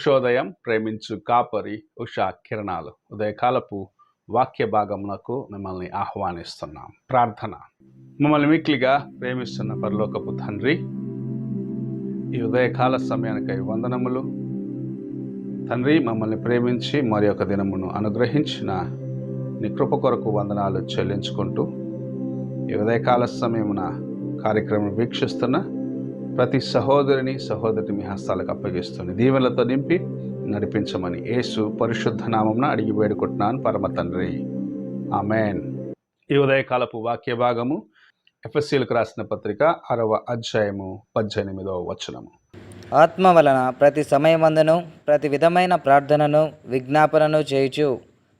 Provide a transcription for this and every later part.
ఉషోదయం ప్రేమించు కాపరి ఉషా కిరణాలు ఉదయకాలపు వాక్య భాగమునకు మిమ్మల్ని ఆహ్వానిస్తున్నాం. ప్రార్థన. మమ్మల్ని మిక్కిలిగా ప్రేమిస్తున్న పరలోకపు తండ్రి, ఈ ఉదయకాల సమయానికై వందనములు తండ్రి. మమ్మల్ని ప్రేమించి మరి ఒక దినమును అనుగ్రహించిన నీ కృప కొరకు వందనాలు చెల్లించుకుంటూ, ఈ ఉదయకాల సమయమున కార్యక్రమం వీక్షిస్తున్న ప్రతి సహోదరిని సహోదరి మీ హస్తాలకు అప్పగిస్తుంది. దీవెనలతో నింపి నడిపించమని యేసు పరిశుద్ధ నామమున అడిగి వేడుకుంటున్నాను పరమ తండ్రి, ఆమేన్. ఈ ఉదయకాలపు వాక్య భాగము ఎఫెసీయులకు రాసిన పత్రిక 6వ అధ్యాయము 18వ వచనము. ఆత్మ వలన ప్రతి సమయమందును ప్రతి విధమైన ప్రార్థనను విజ్ఞాపనను చేయుచు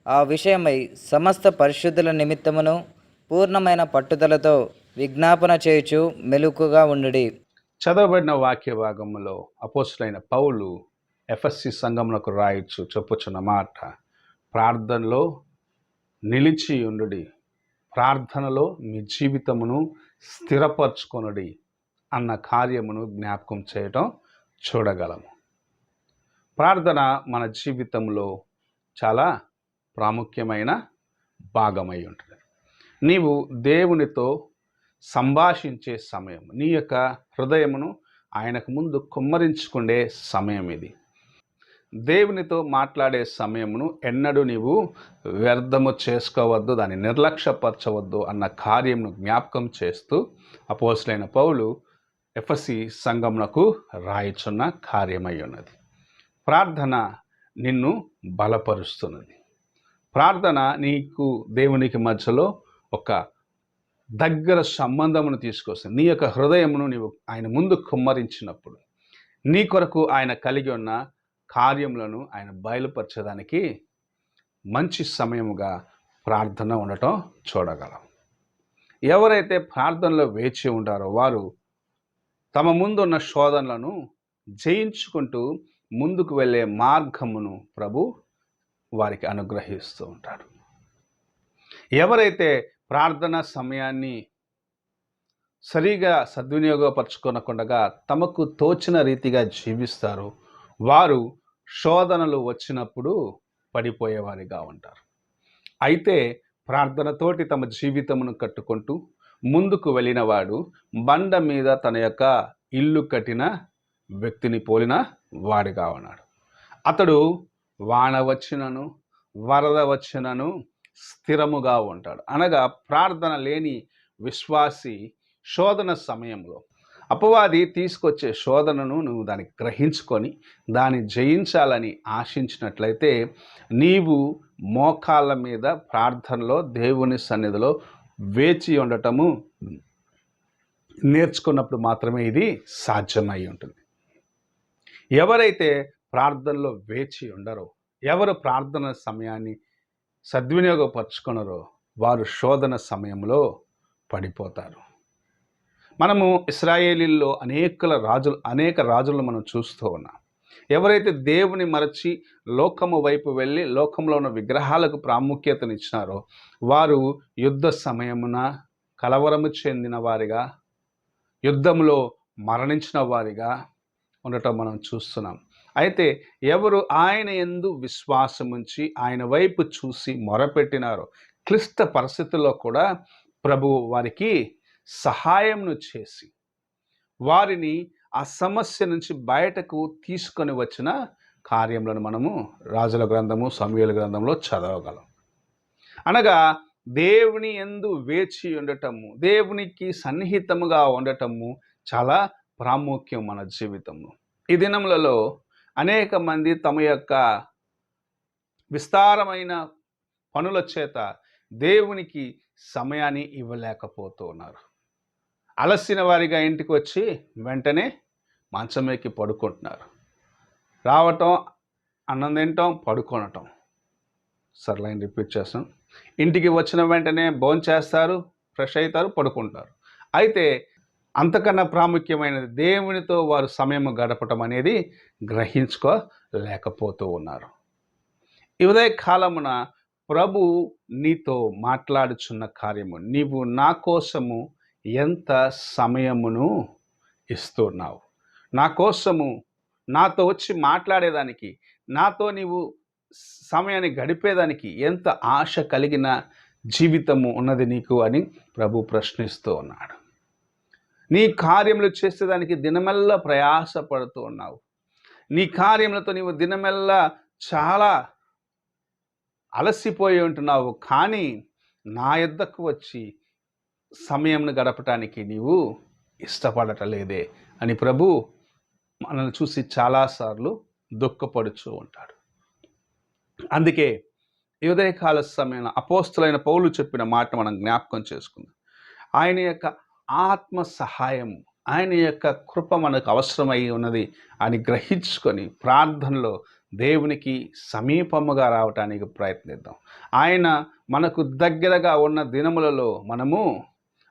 ఆ విషయమై సమస్త పరిశుద్ధుల నిమిత్తమును పూర్ణమైన పట్టుదలతో విజ్ఞాపన చేయుచు మెలకుగా ఉండుడి. చదవబడిన వాక్య భాగంలో అపోస్తులైన పౌలు ఎఫెసీ సంఘమునకు రాయొచ్చు చెప్పుచున్న మాట, ప్రార్థనలో నిలిచి ఉండుడి, ప్రార్థనలో మీ జీవితమును స్థిరపరచుకొనుడి అన్న కార్యమును జ్ఞాపకం చేయటం చూడగలము. ప్రార్థన మన జీవితంలో చాలా ప్రాముఖ్యమైన భాగమై ఉంటుంది. నీవు దేవునితో సంభాషించే సమయం, నీ యొక్క హృదయమును ఆయనకు ముందు కుమ్మరించుకునే సమయం ఇది. దేవునితో మాట్లాడే సమయమును ఎన్నడూ నీవు వ్యర్థము చేసుకోవద్దు, దాన్ని నిర్లక్ష్యపరచవద్దు అన్న కార్యమును జ్ఞాపకం చేస్తూ అపోస్తులైన పౌలు ఎఫెసీ సంఘమునకు రాయిచున్న కార్యమై ఉన్నది. ప్రార్థన నిన్ను బలపరుస్తున్నది. ప్రార్థన నీకు దేవునికి మధ్యలో ఒక దగ్గర సంబంధమును తీసుకొస్తుంది. నీ యొక్క హృదయమును నీవు ఆయన ముందు కుమ్మరించినప్పుడు నీ కొరకు ఆయన కలిగి ఉన్న కార్యములను ఆయన బయలుపరచడానికి మంచి సమయముగా ప్రార్థన ఉండటం చూడగలం. ఎవరైతే ప్రార్థనలో వేచి ఉంటారో వారు తమ ముందున్న శోధనలను జయించుకుంటూ ముందుకు వెళ్ళే మార్గమును ప్రభు వారికి అనుగ్రహిస్తూ ఉంటాడు. ఎవరైతే ప్రార్థన సమయాన్ని సరిగా సద్వినియోగపరచుకోనకుండా తమకు తోచిన రీతిగా జీవిస్తారో వారు శోధనలు వచ్చినప్పుడు పడిపోయేవారిగా ఉంటారు. అయితే ప్రార్థనతోటి తమ జీవితమును కట్టుకుంటూ ముందుకు వెళ్ళిన వాడు బండ మీద తన యొక్క ఇల్లు కట్టిన వ్యక్తిని పోలిన వాడిగా ఉన్నాడు. అతడు వాన వచ్చినను వరద వచ్చినను స్థిరముగా ఉంటాడు. అనగా ప్రార్థన లేని విశ్వాసి శోధన సమయంలో అపవాది తీసుకొచ్చే శోధనను నువ్వు దాన్ని గ్రహించుకొని దాన్ని జయించాలని ఆశించినట్లయితే నీవు మోకాళ్ళ మీద ప్రార్థనలో దేవుని సన్నిధిలో వేచి ఉండటము నేర్చుకున్నప్పుడు మాత్రమే ఇది సాధ్యమై ఉంటుంది. ఎవరైతే ప్రార్థనలో వేచి ఉండరో, ఎవరు ప్రార్థన సమయాన్ని సద్వినియోగపరచుకున్నారో వారు శోధన సమయంలో పడిపోతారు. మనము ఇశ్రాయేలీల్లో అనేక రాజులను మనం చూస్తూ ఉన్నాం. ఎవరైతే దేవుని మరచి లోకము వైపు వెళ్ళి లోకంలో ఉన్న విగ్రహాలకు ప్రాముఖ్యతనిచ్చినారో వారు యుద్ధ సమయమున కలవరము చెందిన వారిగా, యుద్ధంలో మరణించిన వారిగా ఉండటం మనం చూస్తున్నాం. అయితే ఎవరు ఆయన యందు విశ్వాసముంచి ఆయన వైపు చూసి మొరపెట్టినారో క్లిష్ట పరిస్థితుల్లో కూడా ప్రభువు వారికి సహాయంను చేసి వారిని ఆ సమస్య నుంచి బయటకు తీసుకొని వచ్చిన కార్యములను మనము రాజుల గ్రంథము సమూయేలు గ్రంథంలో చదవగలం. అనగా దేవుని యందు వేచి ఉండటము, దేవునికి సన్నిహితముగా ఉండటము చాలా ప్రాముఖ్యం మన జీవితంలో. ఈ దినములలో అనేక మంది తమ యొక్క విస్తారమైన పనుల చేత దేవునికి సమయాన్ని ఇవ్వలేకపోతూ ఉన్నారు. అలసిన వారిగా ఇంటికి వచ్చి వెంటనే మంచం ఎక్కి పడుకుంటున్నారు. రావటం, అన్నం తినటం, పడుకోనటం. సర్లైన్ రిపీట్ చేస్తాం. ఇంటికి వచ్చిన వెంటనే భోంచేస్తారు, ఫ్రెష్ అవుతారు, పడుకుంటారు. అయితే అంతకన్నా ప్రాముఖ్యమైనది దేవునితో వారు సమయం గడపటం అనేది గ్రహించుకోలేకపోతూ ఉన్నారు. ఈ ఉదయ కాలమున ప్రభు నీతో మాట్లాడుచున్న కార్యము, నీవు నా కోసము ఎంత సమయమును ఇస్తున్నావు, నా కోసము నాతో వచ్చి మాట్లాడేదానికి, నాతో నీవు సమయాన్ని గడిపేదానికి ఎంత ఆశ కలిగిన జీవితము ఉన్నది నీకు అని ప్రభు ప్రశ్నిస్తూ ఉన్నాడు. నీ కార్యములు చేసేదానికి దినమెల్లా ప్రయాసపడుతూ ఉన్నావు. నీ కార్యములతో నీవు దినమెల్లా చాలా అలసిపోయి ఉంటున్నావు. కానీ నా యొద్దకు వచ్చి సమయంను గడపటానికి నీవు ఇష్టపడటలేదే అని ప్రభు మనల్ని చూసి చాలాసార్లు దుఃఖపడుతూ ఉంటాడు. అందుకే ఈ ఉదయకాల సమయంలో అపోస్తలైన పౌలు చెప్పిన మాట మనం జ్ఞాపకం చేసుకుందాం. ఆయన యొక్క ఆత్మ సహాయం, ఆయన యొక్క కృప మనకు అవసరమై ఉన్నది అని గ్రహించుకొని ప్రార్థనలో దేవునికి సమీపముగా రావటానికి ప్రయత్నిద్దాం. ఆయన మనకు దగ్గరగా ఉన్న దినములలో మనము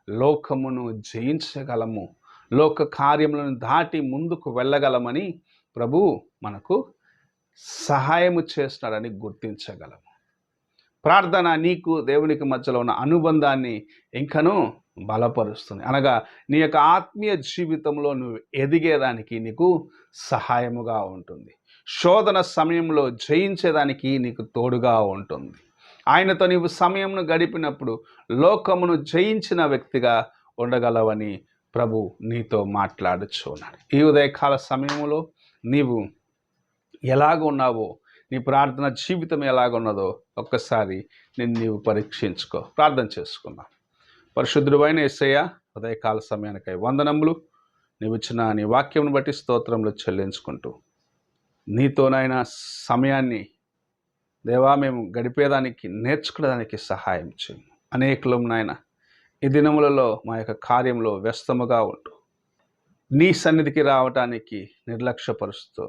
లోకమును జయించగలము, లోక కార్యములను దాటి ముందుకు వెళ్ళగలమని ప్రభు మనకు సహాయము చేస్తున్నాడని గుర్తించగలము. ప్రార్థన నీకు దేవునికి మధ్యలో ఉన్న అనుబంధాన్ని ఇంకనూ బలపరుస్తుంది. అనగా నీ యొక్క ఆత్మీయ జీవితంలో నువ్వు ఎదిగేదానికి నీకు సహాయముగా ఉంటుంది. శోధన సమయంలో జయించేదానికి నీకు తోడుగా ఉంటుంది. ఆయనతో నీవు సమయంను గడిపినప్పుడు లోకమును జయించిన వ్యక్తిగా ఉండగలవని ప్రభు నీతో మాట్లాడుచున్నాడు. ఈ ఉదయకాల సమయంలో నీవు ఎలాగ ఉన్నావో, నీ ప్రార్థన జీవితం ఎలాగున్నదో ఒక్కసారి నీవు పరీక్షించుకో. ప్రార్థన చేసుకుందాం. పరిశుద్ధుడైన యేసయ్య, ఉదయకాల సమయానికై వందనములు. నీవు ఇచ్చిన నీ వాక్యమును బట్టి స్తోత్రములు చెల్లించుకుంటూ, నీతోనైనా సమయాన్ని దేవా మేము గడిపేదానికి నేర్చుకునేదానికి సహాయం చేయి. అనేకులం నాయన ఈ దినములలో మా యొక్క కార్యంలో వ్యస్తముగా ఉంటూ నీ సన్నిధికి రావటానికి నిర్లక్ష్యపరుస్తూ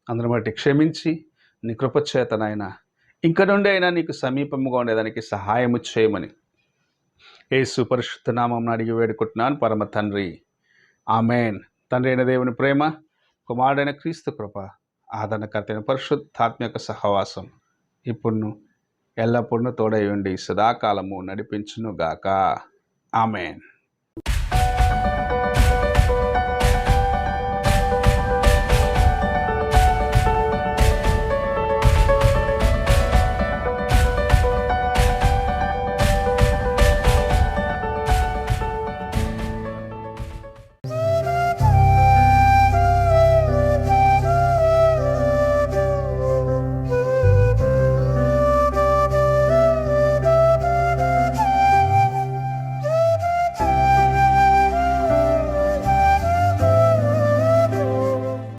అందరి బట్టి క్షమించి నీ కృపచేతనైనా ఇంక నుండి అయినా నీకు సమీపముగా ఉండేదానికి సహాయము చేయమని యేసు పరిశుద్ధ నామమున అడిగి వేడుకుంటున్నాను పరమ తండ్రి, ఆమేన్. తండ్రి అయిన దేవుని ప్రేమ, కుమారుడైన క్రీస్తు కృప, ఆదరణకర్త అయిన పరిశుద్ధాత్మ సహవాసం ఇప్పుడు ఎల్లప్పుడూ తోడై ఉండి సదాకాలము నడిపించును గాక. ఆమేన్.